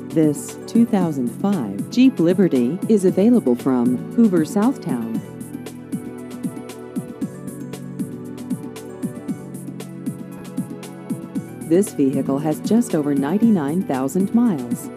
This 2005 Jeep Liberty is available from Hoover, Southtown. This vehicle has just over 99,000 miles.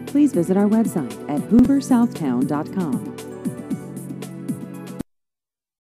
Please visit our website at hooversouthtown.com.